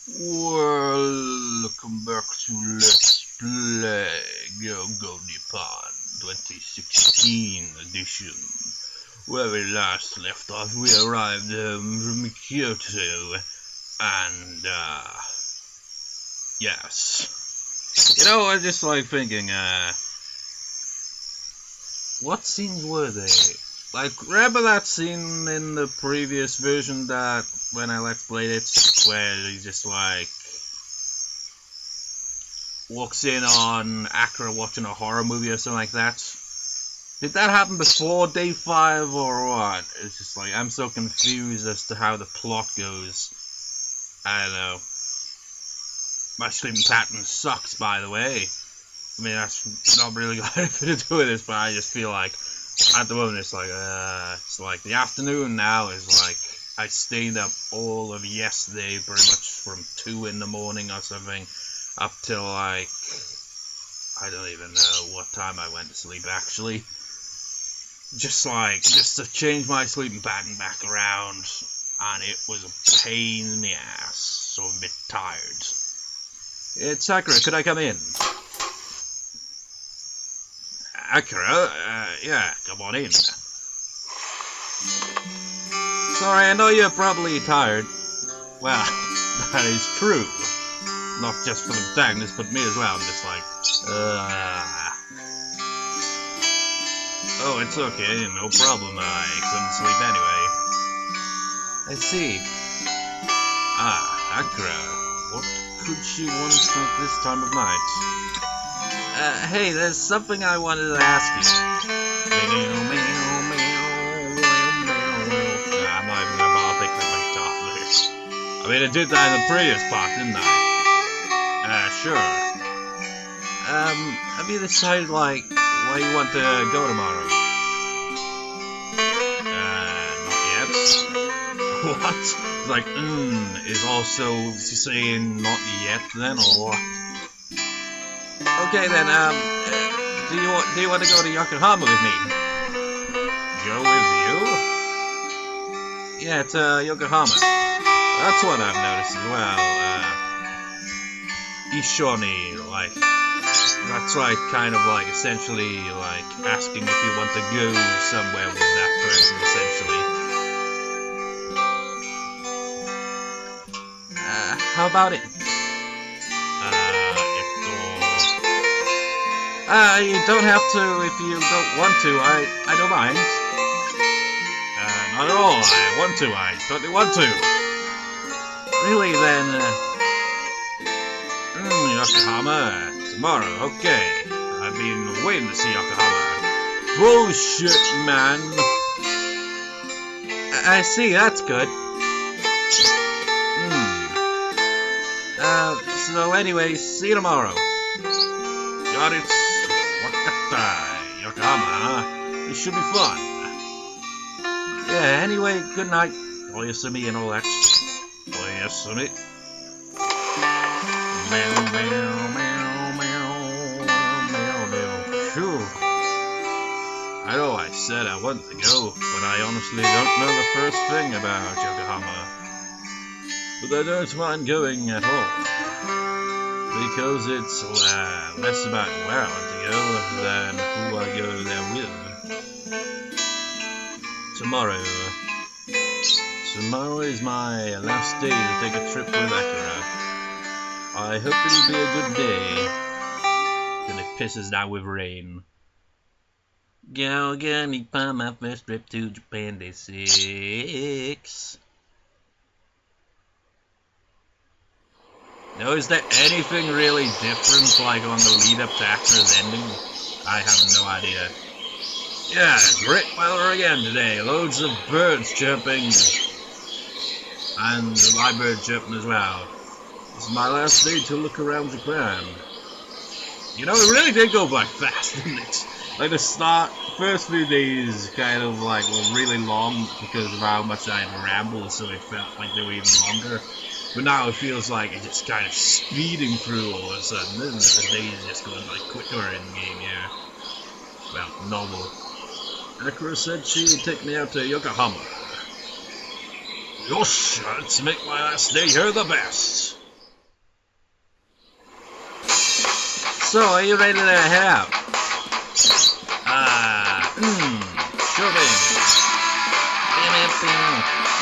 Welcome back to Let's Play Go Nippon 2016 edition. Where we last left off, we arrived from Kyoto, and yes. You know, I just like thinking, what scenes were they? Like, remember that scene in the previous version that, when I Let's Played it, where he just, like, walks in on Akira watching a horror movie or something like that? Did that happen before day 5 or what? It's just like, I'm so confused as to how the plot goes. I don't know. My sleeping pattern sucks, by the way. I mean, that's not really got anything to do with this, but I just feel like, at the moment, it's like the afternoon now is like, I stayed up all of yesterday, pretty much from 2 in the morning or something, up till like, I don't even know what time I went to sleep actually. Just to change my sleeping pattern back around, and it was a pain in the ass, so I'm a bit tired. It's Akira, could I come in? Akira, yeah, come on in. Sorry, I know you're probably tired. Well, that is true. Not just for the protagonist, but me as well. I'm just like, Oh, it's okay, no problem. I couldn't sleep anyway. I see. Akira, what could she want at this time of night? Hey, there's something I wanted to ask you. I'm not even gonna bother picking up my guitar. I mean, I did that in the previous part, didn't I? Sure. Have you decided, like, where you want to go tomorrow? Not yet. What? Like, is also saying not yet then, or what? Okay then, do you want to go to Yokohama with me? Go with you? Yeah, to Yokohama. That's what I've noticed as well. Ishoni, like, that's like kind of like essentially like asking if you want to go somewhere with that person, essentially. How about it? You don't have to if you don't want to. I don't mind. Not at all. I want to. I totally want to. Really, then, Yokohama tomorrow. Okay. I've been waiting to see Yokohama. Bullshit, man. I see. That's good. So anyway, see you tomorrow. Got it. Yokohama, huh? It should be fun. Yeah, anyway, good night. Oyasumi and all that. Oyasumi. Meow, meow, meow, meow, meow, meow. Phew. I know I said I wanted to go, but I honestly don't know the first thing about Yokohama. But I don't mind going at all. Because it's less about where I want to go than who I go there with. Tomorrow is my last day to take a trip with Akira. I hope it'll be a good day. Then it pisses down with rain. Go Nippon, my first trip to Japan, day 6. Now, is there anything really different, like, on the lead-up to Akira's ending? I have no idea. Yeah, great weather again today. Loads of birds chirping. And my bird chirping as well. This is my last day to look around Japan. You know, it really did go by fast, didn't it? Like, the first few days kind of, like, were really long because of how much I had rambled, so it felt like they were even longer. But now it feels like it's just kind of speeding through all of a sudden, isn't it? The days just going like quicker in the game, yeah. Well, normal. Akira said she would take me out to Yokohama. Yosh, let's make my last day here the best. So, are you ready to head out? Sure thing.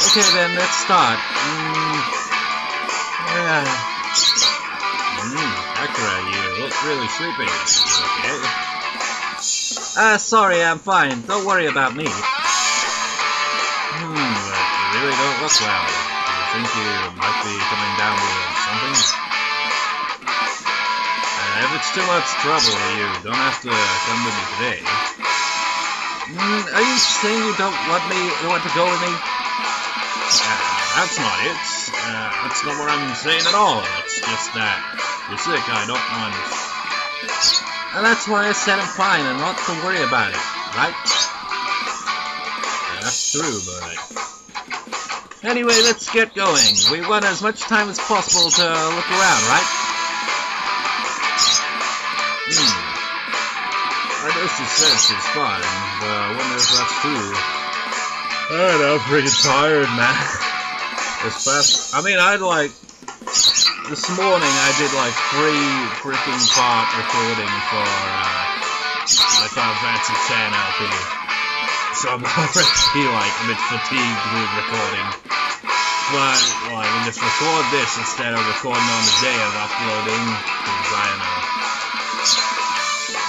Okay then, let's start. Akira, you look really sleepy. Okay? Sorry, I'm fine. Don't worry about me. But you really don't look well. Do you think you might be coming down with something? If it's too much trouble, you don't have to come with me today. Are you saying you don't want to go with me? That's not it. That's not what I'm saying at all. It's just that you're sick, I don't want. And that's why I said I'm fine and not to worry about it, right? Yeah, that's true, but... Anyway, let's get going. We want as much time as possible to look around, right? I guess the sense is fine, but I wonder if that's true. I don't know, I'm pretty tired, man. This morning I did like 3 freaking part recording for my Final Fantasy X LP. So I'm already like a bit fatigued with recording. But like, we just record this instead of recording on the day of uploading, because I don't know.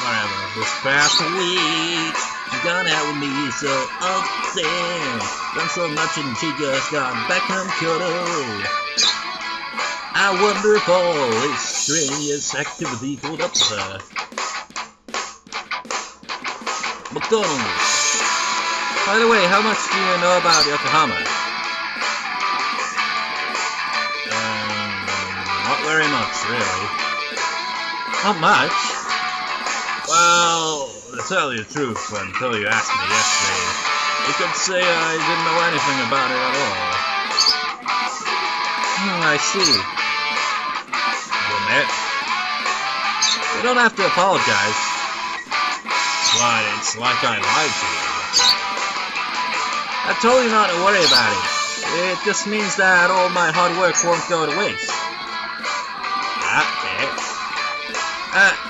Whatever. This past week, she's gone out with me, so upset. Done so much and she just got back from Kyoto. I wonder if all this strenuous activity caught up with her. McDonald's. By the way, how much do you know about Yokohama? Not very much, really. Not much? Well, to tell you the truth, until you asked me yesterday, you could say I didn't know anything about it at all. I see. You don't have to apologize. But it's like I lied to you. I told you not to worry about it. It just means that all my hard work won't go to waste.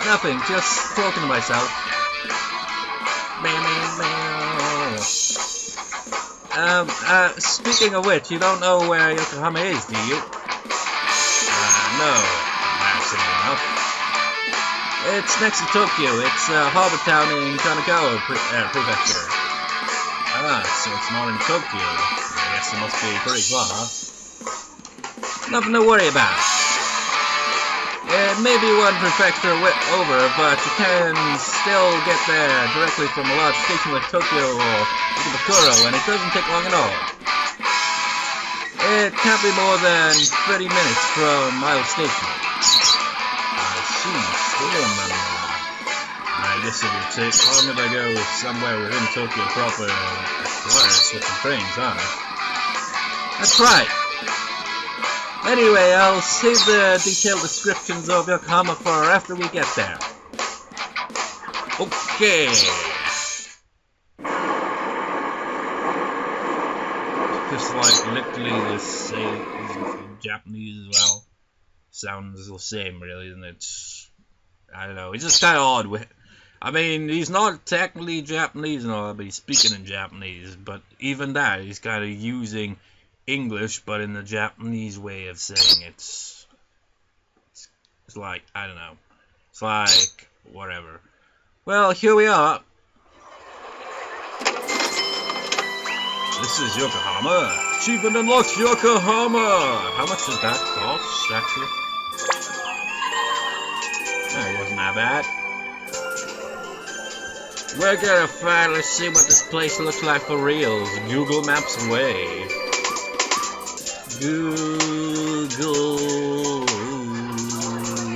Nothing. Just talking to myself. Speaking of which, you don't know where Yokohama is, do you? No. Embarrassing enough. It's next to Tokyo. It's a harbor town in Kanagawa Prefecture. So it's not in Tokyo. I guess it must be pretty far. Nothing to worry about. It may be one prefecture over, but you can still get there directly from a large station like Tokyo or Ikebukuro, and it doesn't take long at all. It can't be more than 30 minutes from Mile Station. I see, still I guess it would take long if I go somewhere within Tokyo proper and switching trains, huh? That's right. Anyway, I'll save the detailed descriptions of Yokohama for after we get there. Okay. Just like literally the same in Japanese as well. Sounds the same, really, and it's... I don't know, it's just kind of odd. I mean, he's not technically Japanese and all, but he's speaking in Japanese. But even that, he's kind of using English, but in the Japanese way of saying it. It's like, I don't know. It's like, whatever. Well, here we are. This is Yokohama. Achievement unlocked Yokohama! How much does that cost, actually? It wasn't that bad. We're gonna finally see what this place looks like for reals. Google Maps away. Google,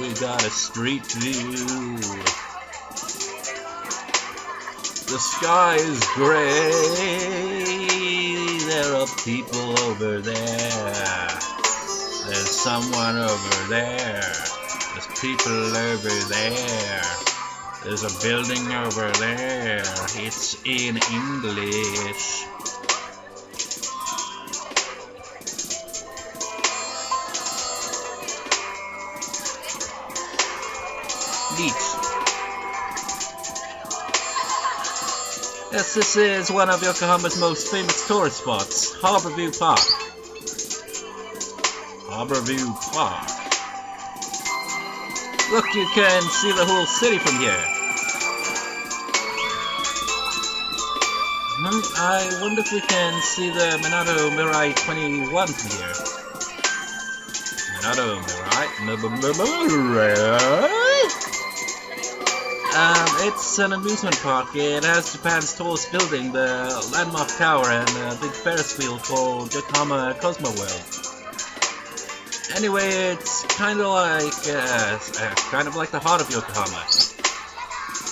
we got a street view. The sky is gray. There are people over there. There's someone over there. There's people over there. There's a building over there. It's in English. neat. Yes, this is one of Yokohama's most famous tourist spots, Harborview Park. Harborview Park. Look, you can see the whole city from here. I wonder if we can see the Minato Mirai 21 from here. Minato Mirai? It's an amusement park. It has Japan's tallest building, the landmark tower, and a big Ferris wheel called Yokohama Cosmo World. Anyway, it's kind of like the heart of Yokohama.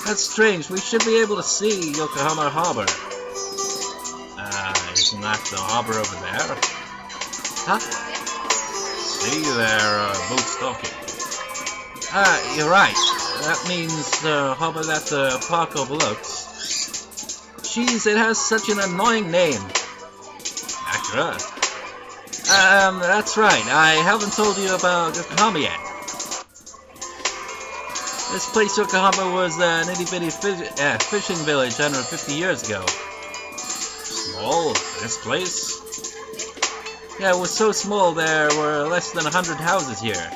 That's strange. We should be able to see Yokohama Harbor. Isn't that the harbor over there? Huh? See, there boats docking. You're right. That means the harbor that the park overlooks. Jeez, it has such an annoying name. Akira. That's right. I haven't told you about Yokohama yet. This place, Yokohama, was an itty-bitty fishing village 150 years ago. Small, this place? Yeah, it was so small there were less than 100 houses here.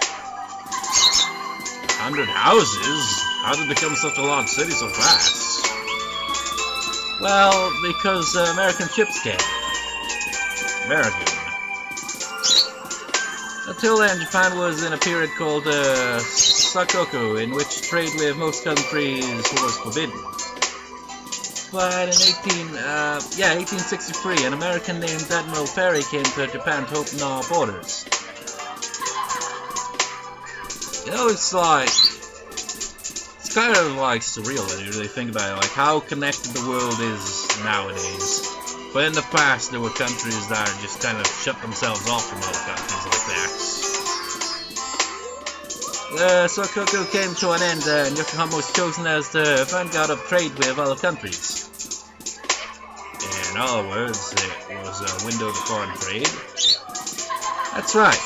100 houses? How did it become such a large city so fast? Well, because American ships came. American. Until then, Japan was in a period called Sakoku, in which trade with most countries was forbidden. But in 1863, an American named Admiral Perry came to Japan to open our borders. You know, it's kind of like surreal when you really think about it, like how connected the world is nowadays. But in the past, there were countries that just kind of shut themselves off from other countries like that. The Sakoku came to an end, and Yokohama was chosen as the vanguard of trade with other countries. In other words, it was a window to foreign trade. That's right.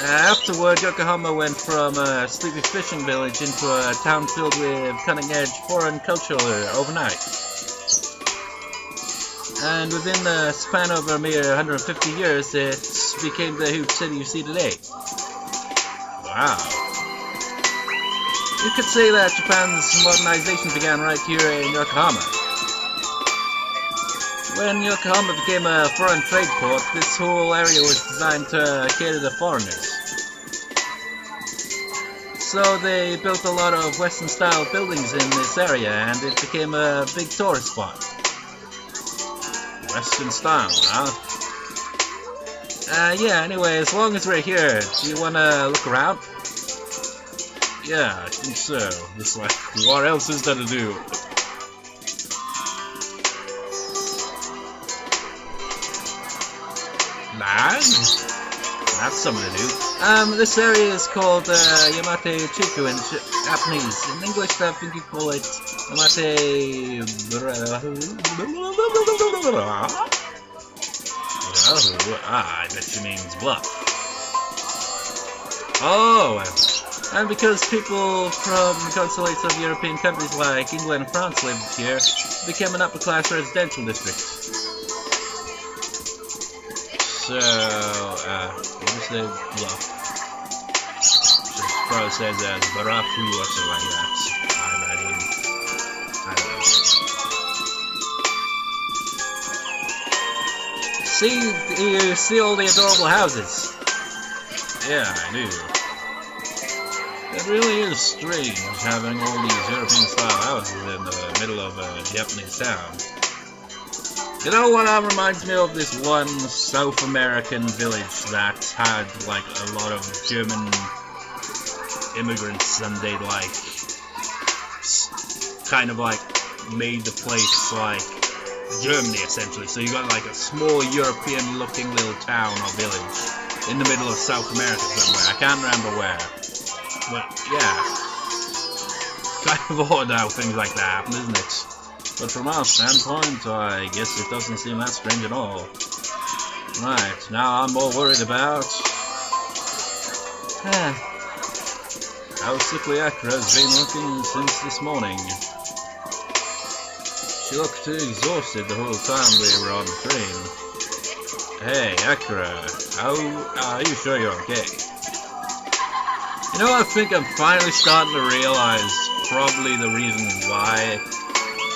Afterward, Yokohama went from a sleepy fishing village into a town filled with cutting-edge foreign culture overnight. And within the span of a mere 150 years, it became the huge city you see today. Wow. You could say that Japan's modernization began right here in Yokohama. When Yokohama became a foreign trade port, this whole area was designed to cater to foreigners. So they built a lot of Western-style buildings in this area, and it became a big tourist spot. Western style, huh? Yeah, anyway, as long as we're here, do you want to look around? Yeah, I think so. Just like, what else is there to do? Man? That's something to do. This area is called Yamate Chiku in Japanese. In English, I think you call it Yamate... I bet she means bluff. Oh, and because people from consulates of European countries like England and France lived here, it became an upper-class residential district. So, what is the bluff? Just probably says as Barafu or something like that. I imagine. I don't know. You see all the adorable houses? Yeah, I do. It really is strange having all these European-style houses in the middle of a Japanese town. You know what reminds me of this one South American village that had like a lot of German immigrants, and they like kind of like made the place like Germany essentially. So you got like a small European looking little town or village in the middle of South America somewhere. I can't remember where. But yeah, kind of odd how things like that happen, isn't it? But from our standpoint, I guess it doesn't seem that strange at all. Right, now I'm more worried about... how sickly Akira has been looking since this morning. She looked exhausted the whole time we were on the train. Hey, Akira, are you sure you're okay? You know, I think I'm finally starting to realize probably the reason why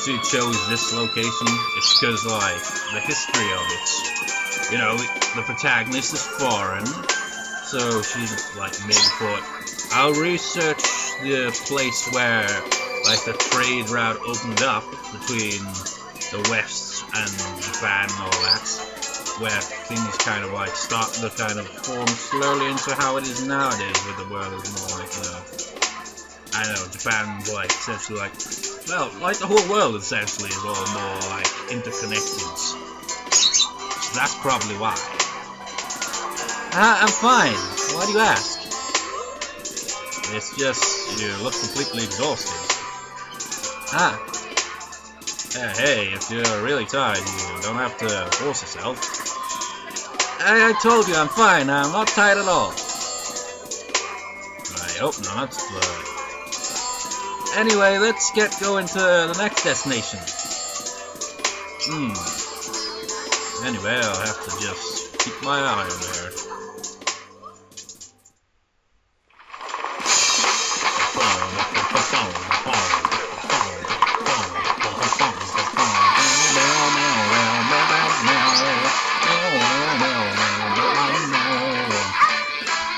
she chose this location is because, like, the history of it. You know, the protagonist is foreign, so she's, like, maybe thought, I'll research the place where, like, the trade route opened up between the West and Japan and all that, where things kind of, like, start to kind of form slowly into how it is nowadays, where the world is more like, I don't know, Japan's, like, essentially, like, well, like the whole world, essentially, is all more, like, interconnected. So that's probably why. I'm fine. Why do you ask? It's just, you look completely exhausted. Hey, if you're really tired, you don't have to force yourself. I told you I'm fine. I'm not tired at all. I hope not, but... Anyway, let's get going to the next destination. Anyway, I'll have to just keep my eye on there.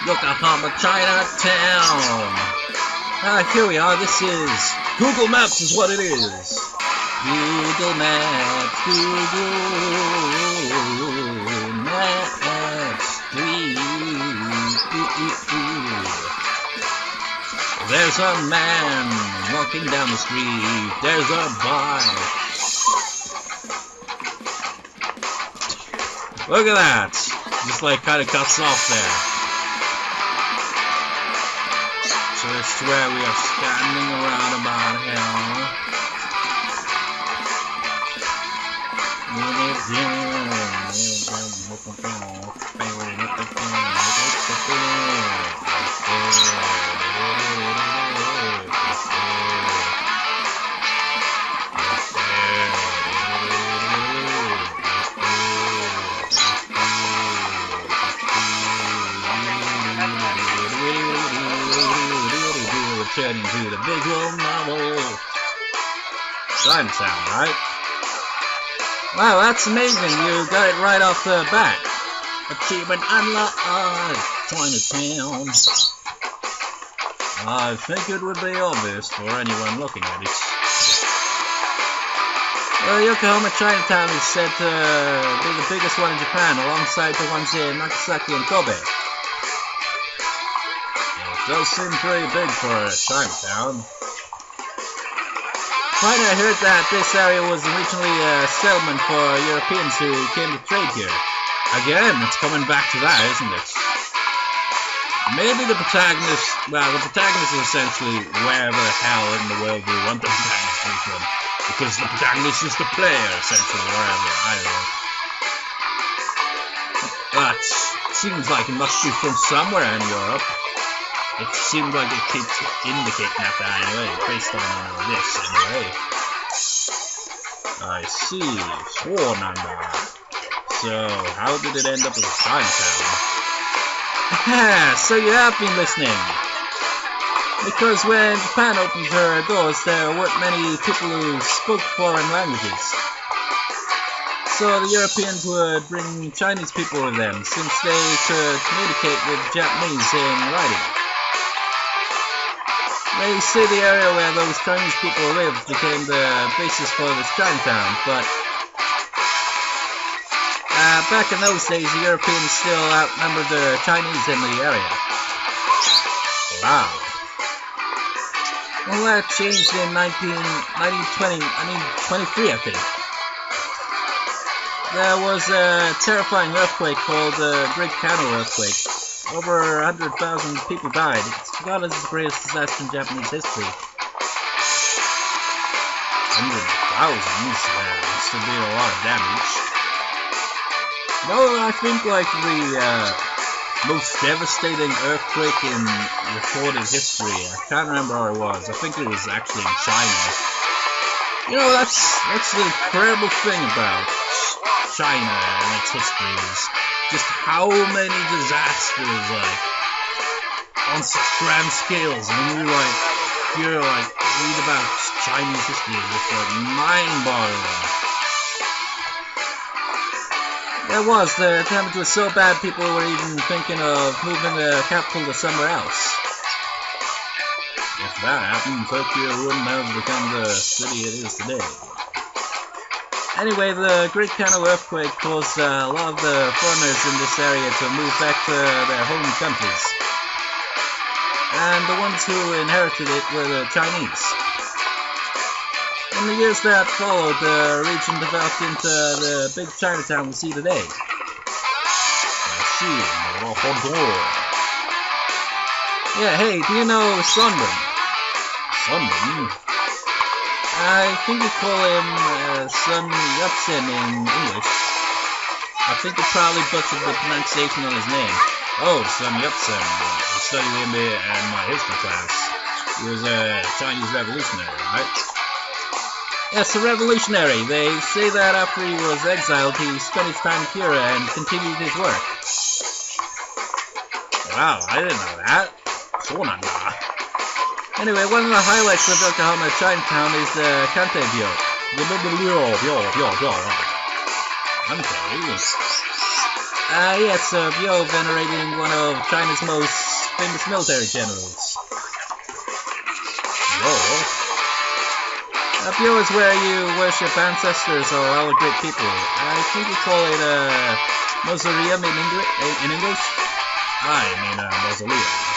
Yokohama, Chinatown. Here we are. This is Google Maps, is what it is. Google Maps, Google Maps. There's a man walking down the street. There's a bike. Look at that. Just like kind of cuts off there. So it's where we are standing around about here. Turning to the visual novel. Chinatown, right? Wow, that's amazing. You got it right off the bat. Achievement unlocked. Chinatown. I think it would be obvious for anyone looking at it. Well, Yokohama Chinatown is said to be the biggest one in Japan, alongside the ones in Nagasaki and Kobe. Does seem pretty big for a Chinatown. I heard that this area was originally a settlement for Europeans who came to trade here. Again, it's coming back to that, isn't it? Maybe the protagonist, well, the protagonist is essentially wherever the hell in the world we want the protagonist to be from. Because the protagonist is the player, essentially, wherever, I don't know. But it seems like it must be from somewhere in Europe. It seems like it keeps indicating that anyway, based on this anyway. I see, sworn number. So, how did it end up as a Chinatown? So you have been listening. Because when Japan opened her doors, there weren't many people who spoke foreign languages. So the Europeans would bring Chinese people with them, since they could communicate with Japanese in writing. They say the area where those Chinese people lived became the basis for this Chinatown, but back in those days, the Europeans still outnumbered the Chinese in the area. Wow. Well, that changed in 23, I think. There was a terrifying earthquake called the Great Kano Earthquake. Over 100,000 people died. It's regarded as the greatest disaster in Japanese history. 100,000? Must have been a lot of damage. No, I think like the most devastating earthquake in recorded history. I can't remember where it was. I think it was actually in China. You know, that's the incredible thing about China and its history is just how many disasters, like, on such grand scales. And when you read about Chinese history, it's like mind-boggling. There was. The damage was so bad people were even thinking of moving the capital to somewhere else. If that happened, Tokyo wouldn't have become the city it is today. Anyway, the Great Kanto earthquake caused a lot of the foreigners in this area to move back to their home countries. And the ones who inherited it were the Chinese. In the years that followed, the region developed into the big Chinatown we see today. Yeah, hey, do you know Sunburn? Sunburn? I think we call him Sun Yat-sen in English. I think you probably butchered the pronunciation of his name. Oh, Sun Yat-sen. I studied him in my history class. He was a Chinese revolutionary, right? Yes, a revolutionary. They say that after he was exiled, he spent his time in Akira and continued his work. Wow, I didn't know that. Anyway, one of the highlights of Yokohama Chinatown is the Kante Byo. Yes, a byo venerating one of China's most famous military generals. A byo is where you worship ancestors or other great people. I think we call it a mausoleum in English. I mean a mausoleum.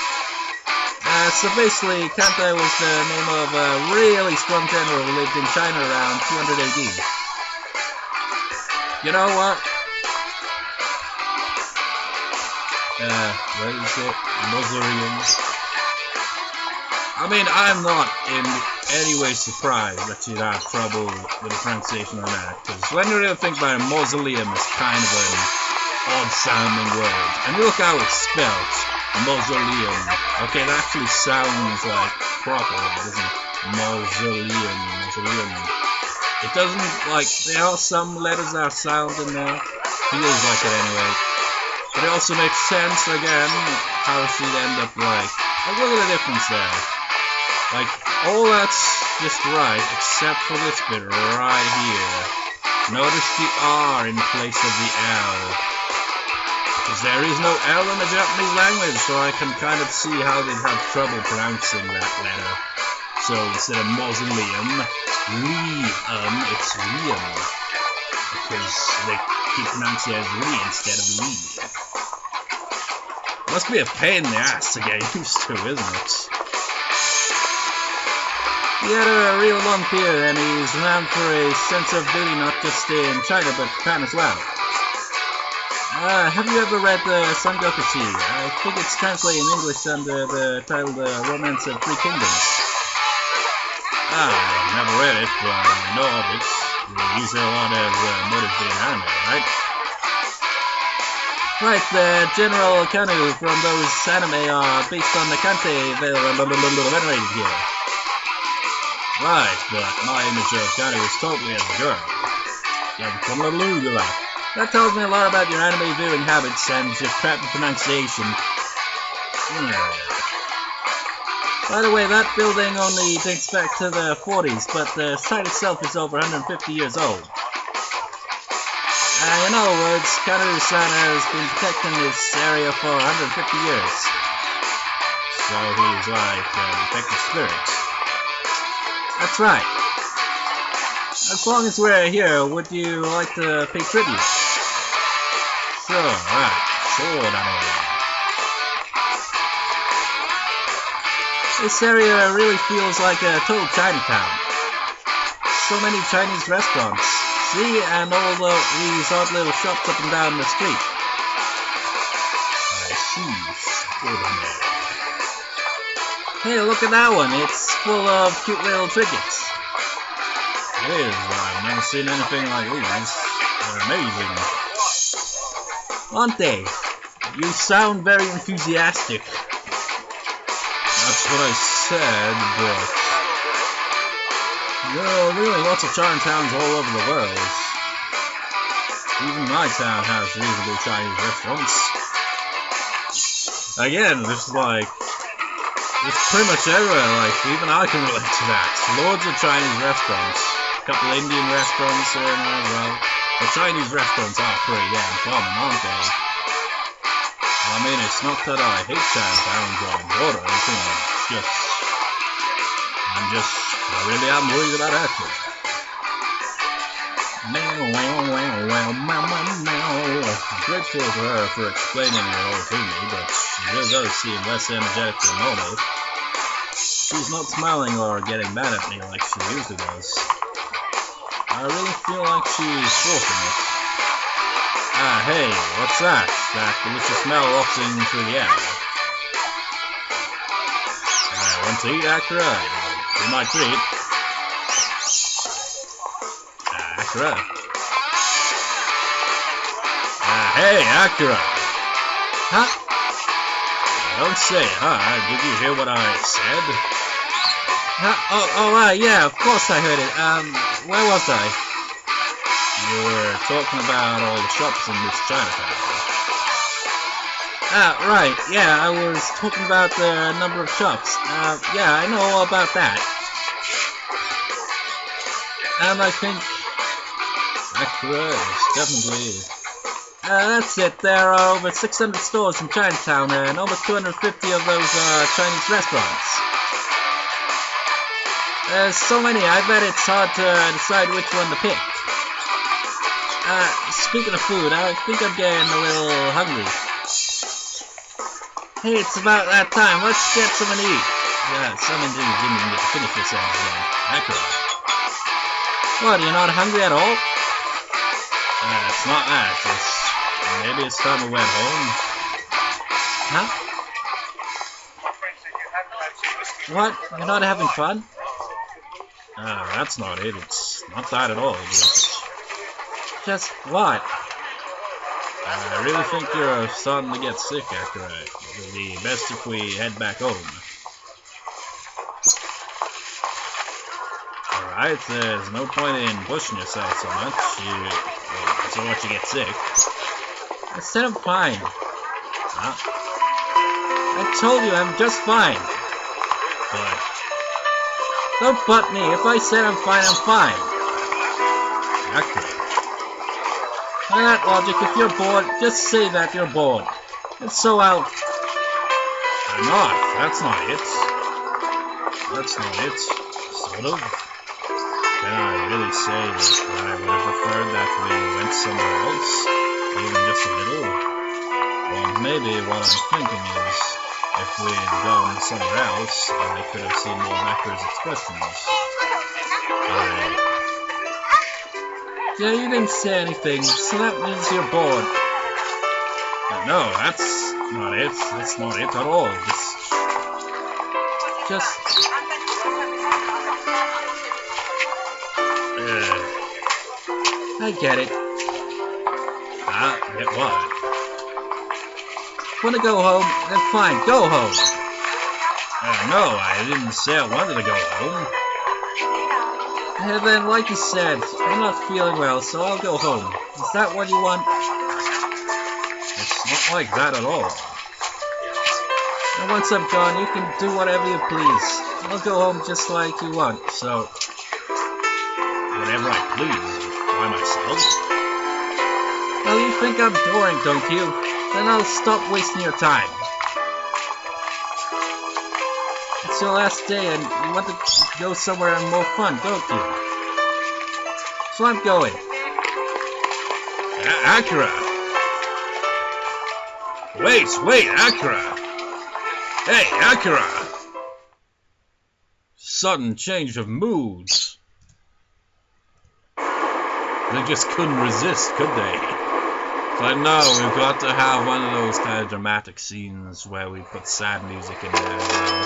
So basically, Kante was the name of a really strong general who lived in China around 200 AD. You know what? What is it? Mausoleums. I mean, I'm not in any way surprised that you'd have trouble with the pronunciation on that, because when you really think about it, mausoleum is kind of an odd-sounding word. And look how it's spelled. Mausoleum. Okay, that actually sounds like proper, doesn't it? Mausoleum. It doesn't, like, there are some letters that sound in there. Feels like it anyway. But it also makes sense, again, how she'd end up like look at the difference there. Like, all that's just right, except for this bit right here. Notice the R in place of the L. Because there is no L in the Japanese language, so I can kind of see how they'd have trouble pronouncing that letter. So instead of mausoleum, it's lium. Because they keep pronouncing it as li instead of li. Must be a pain in the ass to get used to, isn't it? He had a real long beard, and he's renowned for a sense of beauty not just in China, but Japan as well. Have you ever read the Sangokushi? I think it's translated in English under the title The Romance of Three Kingdoms. I've never read it, but I know of it. They use it a lot as motive in anime, right? Right, the general Kanu from those anime are based on the Kante venerated here. Right, but my image of Kanu is totally as a girl. That tells me a lot about your anime viewing habits and your crappy pronunciation. By the way, that building only dates back to the 40s, but the site itself is over 150 years old. In other words, Kanu-san has been protecting this area for 150 years. So he's like a protective spirit. That's right. As long as we're here, would you like to pay tribute? Sure, right. Sure, This area really feels like a total Chinatown. So many Chinese restaurants. See, and all these odd little shops up and down the street. I see. Hey, look at that one. It's full of cute little trinkets. It is. I've never seen anything like these. They're amazing. Aren't they? You sound very enthusiastic. That's what I said, but... There are really lots of Chinatowns all over the world. Even my town has reasonable Chinese restaurants. Again, it's like... It's pretty much everywhere, like, even I can relate to that. Loads of Chinese restaurants. A couple Indian restaurants here and there as well. But Chinese restaurants are pretty damn common, aren't they? I mean, it's not that I hate Chinatowns or border or anything, I really am worried about Akira. Grateful to her for explaining it all to me, but she really does seem less energetic than normal. She's not smiling or getting mad at me like she usually does. I really feel like she's forcing it. Ah, hey, what's that? That delicious smell wafting through the air. Want to eat, Akira? Be my treat. Akira. Hey, Akira! Huh? Don't say it, huh? Did you hear what I said? Huh? Yeah, of course I heard it. Where was I? You were talking about all the shops in this Chinatown. Right, yeah, I was talking about the number of shops. Yeah, I know all about that. And I think Akira is definitely... that's it. There are over 600 stores in Chinatown, and over 250 of those are Chinese restaurants. There's so many, I bet it's hard to decide which one to pick. Speaking of food, I think I'm getting a little hungry. Hey, it's about that time. Let's get something to eat. Yeah, something didn't give me to finish this out again. Akira. What, you're not hungry at all? It's not that. Maybe it's time we went home. Huh? What? You're not having fun? That's not it. It's not that at all. Just what? I really think you're starting to get sick, Akira. It would be best if we head back home. Alright, there's no point in pushing yourself so much. So much you get sick. I said I'm fine. Huh? I told you I'm just fine. But don't butt me. If I said I'm fine, I'm fine. Akira. By that logic, if you're bored, just say that you're bored. And so I'm not. That's not it. That's not it. Sort of. Can I really say that I would have preferred that we went somewhere else? Even just a little? Or maybe what I'm thinking is, if we had gone somewhere else, I could have seen more of Akira's expressions. Yeah, you didn't say anything, so that means you're bored. No, that's not it. That's not it at all. Just... I get it. Get what? Want to go home? Then fine, go home. No, I didn't say I wanted to go home. And then, like you said, I'm not feeling well, so I'll go home. Is that what you want? It's not like that at all. And once I'm gone, you can do whatever you please. I'll go home just like you want, so... Whatever I please, by myself? Well, you think I'm boring, don't you? Then I'll stop wasting your time. It's your last day and you want to go somewhere more fun, don't you? So I'm going. Akira! Wait, Akira! Hey, Akira! Sudden change of moods. They just couldn't resist, could they? So no, we've got to have one of those kind of dramatic scenes where we put sad music in there as well.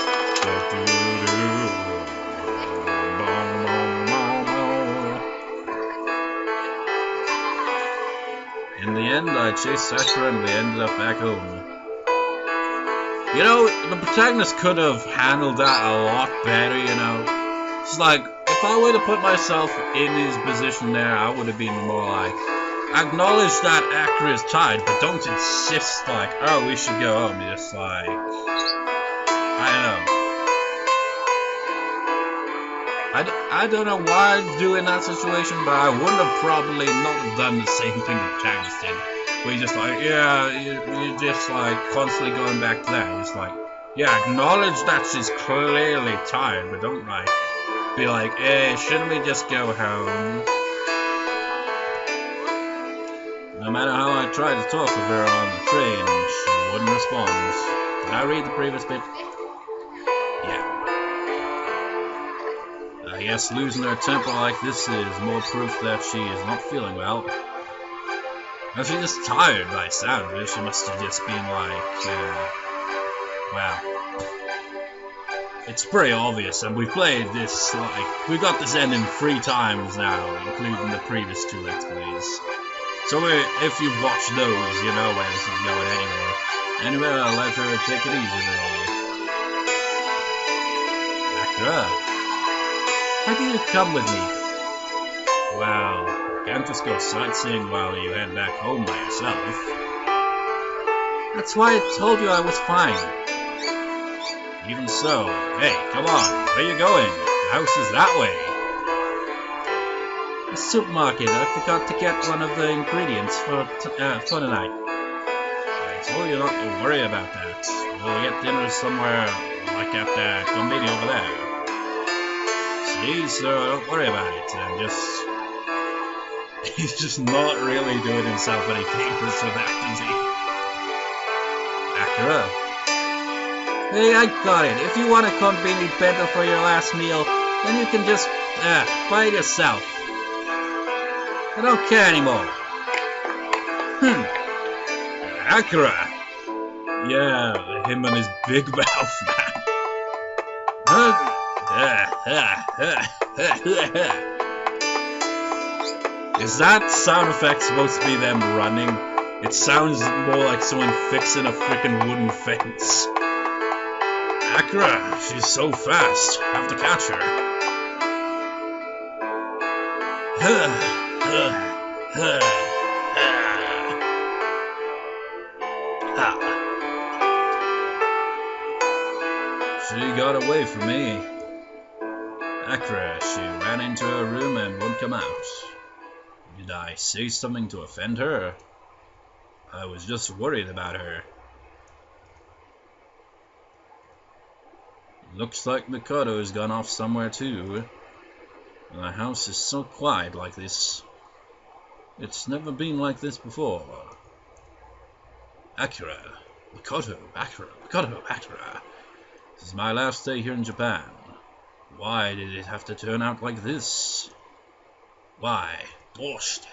In in the end, I chased Akira and we ended up back home. You know, the protagonist could have handled that a lot better, you know. It's like, if I were to put myself in his position there, I would have been more like, acknowledge that Akira is tired, but don't insist like, oh, we should go home. You're just like, I don't know. I don't know why I'd do in that situation, but I wouldn't have probably not have done the same thing the protagonist did. Where you're just like, yeah, you're just like constantly going back to that. You're just like, yeah, acknowledge that she's clearly tired, but don't like be like, hey, shouldn't we just go home? No matter how I tried to talk with her on the train, she wouldn't respond. Did I read the previous bit? Yeah. I guess losing her temper like this is more proof that she is not feeling well. If she's just tired by the sound of it, she must have just been like, wow. It's pretty obvious, and we've played this, like, we got this ending 3 times now, including the previous 2 Let's Plays. So if you've watched those, you know where this is going anyway. Anyway, I'll let her take it easy today. Akira. Why do you come with me? Well, you can't just go sightseeing while you head back home by yourself. That's why I told you I was fine. Even so, hey, come on, where are you going? The house is that way. The supermarket, I forgot to get one of the ingredients for tonight. I told you not to worry about that. We'll get dinner somewhere, like at that convenience over there. See, so don't worry about it, and just... He's just not really doing himself any favors for that, is he? Akira. Hey, I got it. If you want a convenient bento for your last meal, then you can just, buy it yourself. I don't care anymore. Akira. Yeah, him and his big mouth, man. Is that sound effect supposed to be them running? It sounds more like someone fixing a freaking wooden fence. Akira, she's so fast. Have to catch her. She got away from me. Akira, she ran into her room and wouldn't come out. Did I say something to offend her? I was just worried about her. Looks like Mikoto's gone off somewhere too. The house is so quiet like this. It's never been like this before. Akira, Mikoto, Akira, Mikoto, Akira. This is my last day here in Japan. Why did it have to turn out like this? Why? Borscht.